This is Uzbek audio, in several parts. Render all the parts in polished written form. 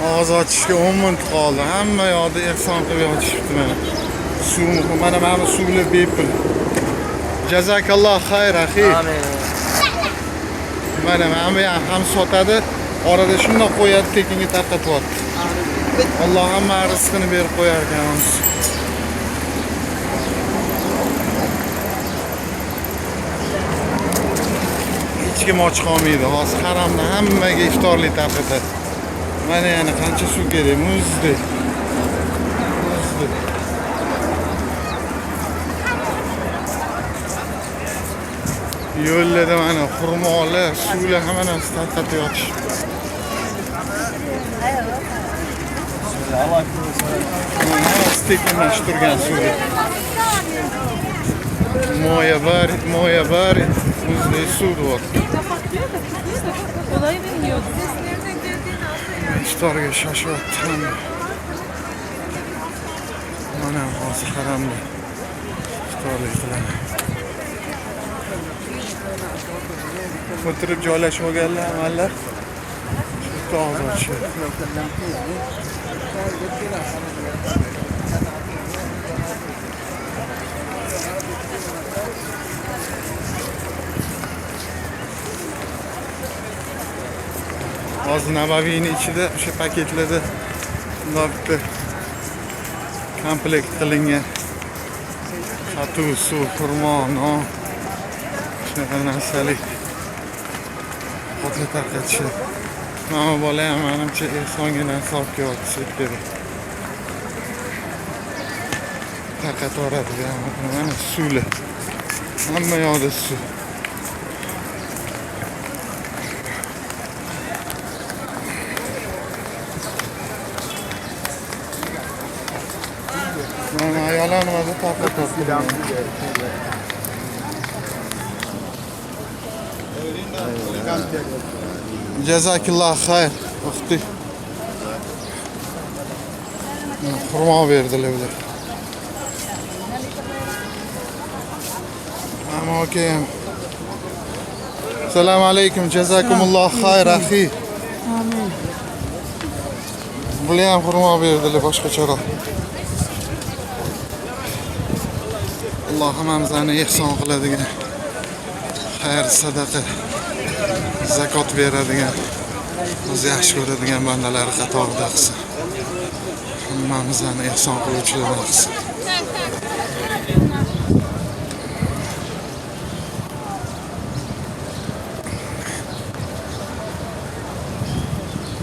Og'iz ochishga 10 minut qoldi. Hamma yoqda ehson qilib yotishibdi mana. Suv muhim. Mana suvlar bepul. Jazakalloh xayr, axi. Amin. Mana ham sotadi. Orada shundoq qo'yadi, tekinga tarqatyapti. Alloh hamma rizqini berib qo'yar ekan. Hech kim och qolmaydi. Hozir haramda hammaga iftorlik tarqatadi. Mana yana qancha suv kerak, muzdek. Yo'llarda mana xurmolar, suvlar hamma narsa tarqatib yotishibdi. Stekinlashib turgan suvlar. Moya bari, muzdek suv bo'lyapti. İftorga shoshyapti. Mana hozir haramda iftorlik qilaman. O'tirib joylashib olganlar amallar. Shu og'iz ochishyapti. Hozir Nabaviyning ichida o'sha paketlarda bitta komplekt qilingan satuv, suv, xurmo, non shunaqa narsalik qotib tarqatishadi. Mana bola ham menimcha ehsonga narsa olib kelyapti sektorga. Tarqatib yuboradi. Mana suvlar. Hamma yoqda suv. Mana ayollar nimada tarqatyapti. Jazakilloh xayr. Uxti. Xurmo berdilar ular. Ammo okeyam. Assalomu alaykum. Jazakumulloh xayr, axi. Amin. Bular ham xurmo berdilar boshqacharoq. Alloh hammamizni ehson qiladigan, xayr, sadaqa, zakot beradigan, o'zi yaxshi ko'radigan bandalar qatorida qilsin. Hammamizni ehson qiluvchilar qilsin.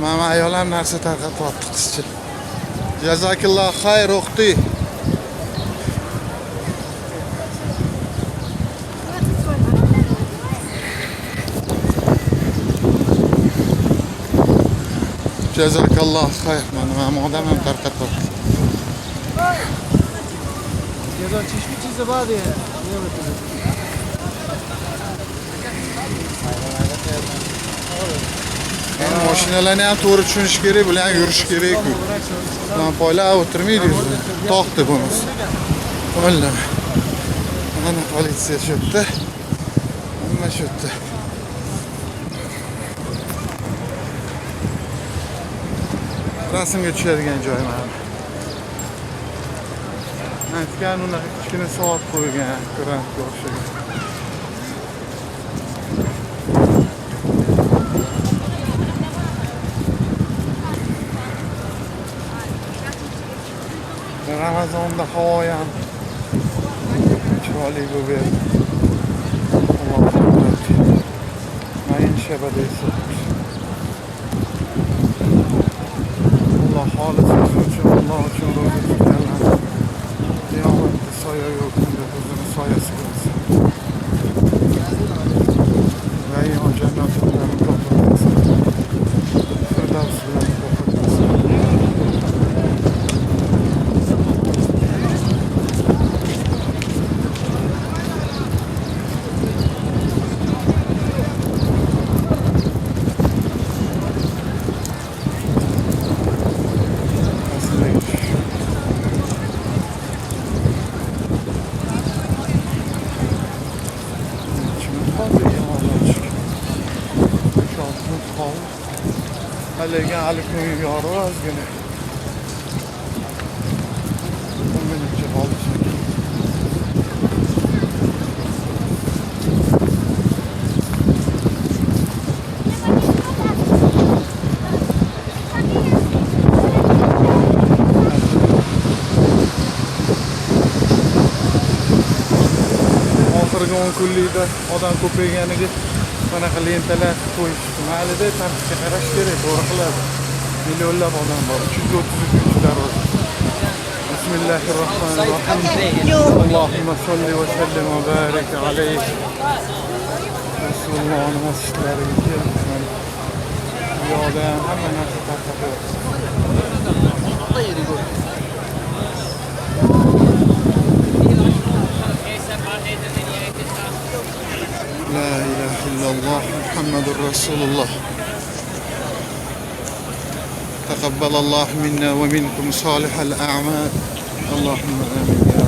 Mana ayol ham narsa tarqatyapti qizcha. Jazakilloh xayr, uxti. Jazakalloh xayr. Mana odam ham tarqatyapti. Yazar çeşme var ya. Mashinalarni ham to'g'ri tushunish kerak, bilan yurish kerak-ku. Poylar o'tirmaydi. To'xta bo'lmasa. Qo'llar. Mana politsiya shu yerda. Hamma shu yerda. Rasmga tushadigan joy mana. Aytgan uni kichkina soat qo'ygan, grantga o'xshagan. Ramazonda havo ham chiroyli bo'lib Alloh rahmat. Mayin shabada esa Alloh xolis uchun, Alloh uchun ro'za tutganlar qiyomatda soya yo'q, o'zini soyasi bo'lsin. Va yon jannatlarni topilsin. Firdavslarni topilsin. haligi alifni yorib ozgina. Menimcha qoldi. Oxirgi 10 kunlikda odam ko'payganiga qanaqa lentalar qo'yishdi. Mayli-da, tartibga qarash kerak, to'g'ri qiladi. Millionlab odam bor. 333 darvoza. Bismillahirrohmanirrohim. Allohumma solli va sallim va barik alayhi. Rasululloh masjidlariga keldim. Bu yoqda hamma narsa tarqatyapti. لا إله إلا الله محمد رسول الله. تقبل الله منا ومنكم صالح الأعمال. اللهم آمين يا